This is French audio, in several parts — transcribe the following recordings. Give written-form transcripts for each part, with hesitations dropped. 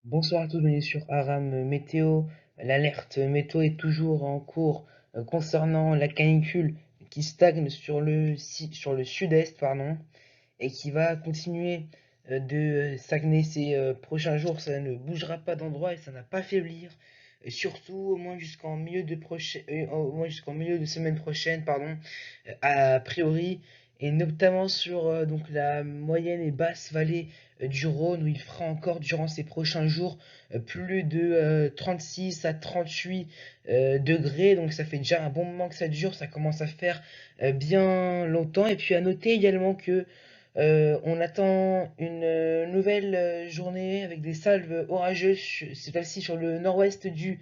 Bonsoir à tous, bienvenue sur Aram Météo. L'alerte météo est toujours en cours concernant la canicule qui stagne sur le sud-est, pardon, et qui va continuer de stagner ces prochains jours. Ça ne bougera pas d'endroit et ça n'a pas faiblir, surtout au moins au moins jusqu'en milieu de semaine prochaine, pardon, a priori, et notamment sur donc la moyenne et basse vallée du Rhône, où il fera encore durant ces prochains jours plus de 36 à 38 degrés. Donc ça fait déjà un bon moment que ça dure, ça commence à faire bien longtemps. Et puis à noter également que on attend une nouvelle journée avec des salves orageuses, cette fois-ci sur le nord-ouest du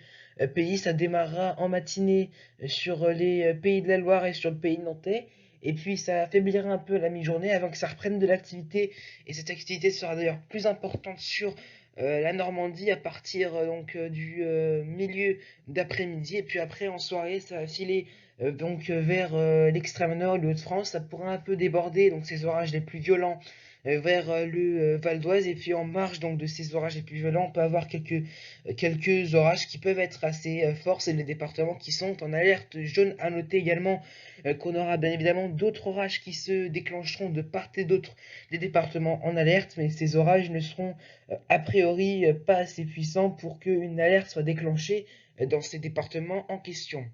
pays. Ça démarrera en matinée sur les pays de la Loire et sur le pays nantais. Et puis ça affaiblira un peu la mi-journée avant que ça reprenne de l'activité. Et cette activité sera d'ailleurs plus importante sur la Normandie à partir du milieu d'après-midi. Et puis après en soirée, ça va filer vers l'extrême nord, le Hauts-de-France. Ça pourra un peu déborder, donc ces orages les plus violents vers le Val d'Oise. Et puis en marge donc de ces orages les plus violents, on peut avoir quelques orages qui peuvent être assez forts. C'est les départements qui sont en alerte jaune. À noter également qu'on aura bien évidemment d'autres orages qui se déclencheront de part et d'autre des départements en alerte, mais ces orages ne seront a priori pas assez puissants pour qu'une alerte soit déclenchée dans ces départements en question.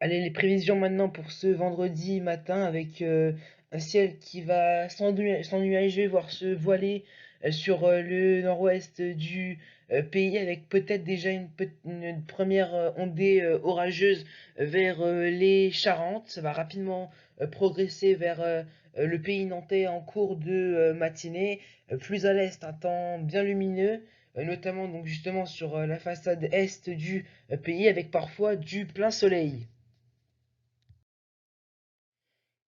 Allez, les prévisions maintenant pour ce vendredi matin avec un ciel qui va s'ennuager, voire se voiler sur le nord-ouest du pays, avec peut-être déjà une première ondée orageuse vers les Charentes. Ça va rapidement progresser vers le pays nantais en cours de matinée. Plus à l'est, un temps bien lumineux, notamment donc justement sur la façade est du pays, avec parfois du plein soleil.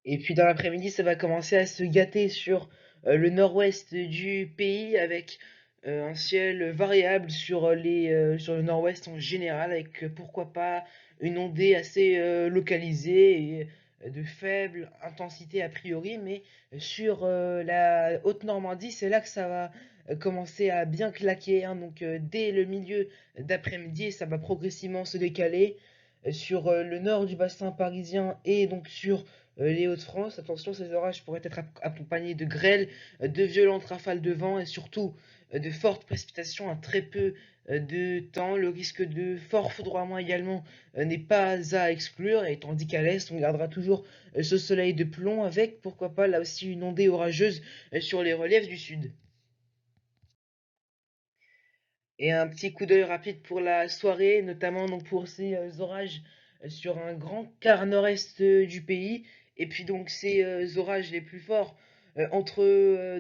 Et puis dans l'après-midi, ça va commencer à se gâter sur le nord-ouest du pays avec un ciel variable sur sur le nord-ouest en général, avec pourquoi pas une ondée assez localisée et de faible intensité a priori, mais sur la Haute-Normandie, c'est là que ça va commencer à bien claquer, hein. Donc dès le milieu d'après-midi, ça va progressivement se décaler sur le nord du bassin parisien et donc sur les Hauts-de-France. Attention, ces orages pourraient être accompagnés de grêles, de violentes rafales de vent et surtout de fortes précipitations à très peu de temps. Le risque de fort foudroiement également n'est pas à exclure, et tandis qu'à l'est, on gardera toujours ce soleil de plomb avec, pourquoi pas, là aussi une ondée orageuse sur les reliefs du sud. Et un petit coup d'œil rapide pour la soirée, notamment donc pour ces orages sur un grand quart nord-est du pays. Et puis donc ces orages les plus forts entre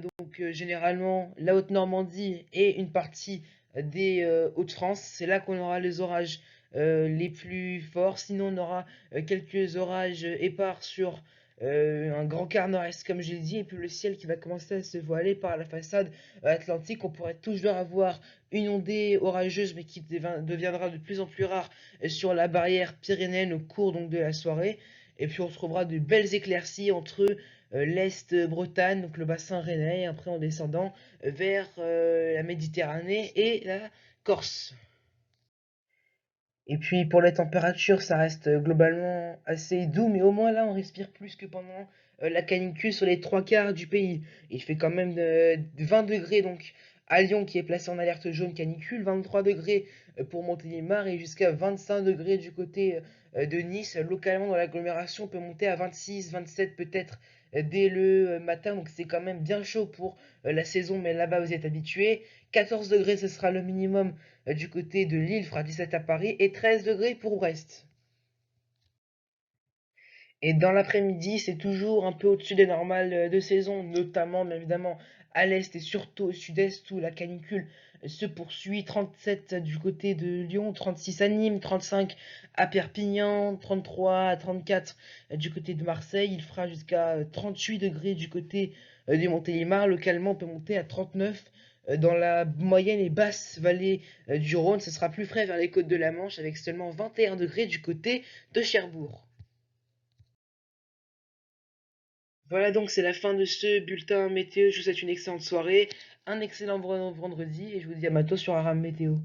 généralement la Haute-Normandie et une partie des Hauts-de-France. C'est là qu'on aura les orages les plus forts. Sinon on aura quelques orages épars sur un grand quart nord-est comme je l'ai dit. Et puis le ciel qui va commencer à se voiler par la façade atlantique. On pourrait toujours avoir une ondée orageuse, mais qui deviendra de plus en plus rare sur la barrière pyrénéenne au cours donc de la soirée. Et puis on trouvera de belles éclaircies entre l'Est Bretagne, donc le bassin rennais, et après en descendant vers la Méditerranée et la Corse. Et puis pour les températures, ça reste globalement assez doux, mais au moins là, on respire plus que pendant la canicule sur les trois quarts du pays. Il fait quand même 20 degrés donc à Lyon qui est placé en alerte jaune canicule, 23 degrés pour Montélimar et jusqu'à 25 degrés du côté de Nice. Localement dans l'agglomération, on peut monter à 26, 27 peut-être dès le matin, donc c'est quand même bien chaud pour la saison, mais là-bas vous êtes habitués. 14 degrés, ce sera le minimum du côté de Lille, fera 17 à Paris et 13 degrés pour Brest. Et dans l'après-midi, c'est toujours un peu au-dessus des normales de saison, notamment bien évidemment à l'est et surtout au sud-est où la canicule se poursuit. 37 du côté de Lyon, 36 à Nîmes, 35 à Perpignan, 33 à 34 du côté de Marseille. Il fera jusqu'à 38 degrés du côté du Montélimar. Localement, on peut monter à 39 dans la moyenne et basse vallée du Rhône. Ce sera plus frais vers les côtes de la Manche avec seulement 21 degrés du côté de Cherbourg. Voilà donc c'est la fin de ce bulletin météo. Je vous souhaite une excellente soirée, un excellent vendredi et je vous dis à bientôt sur Aram Météo.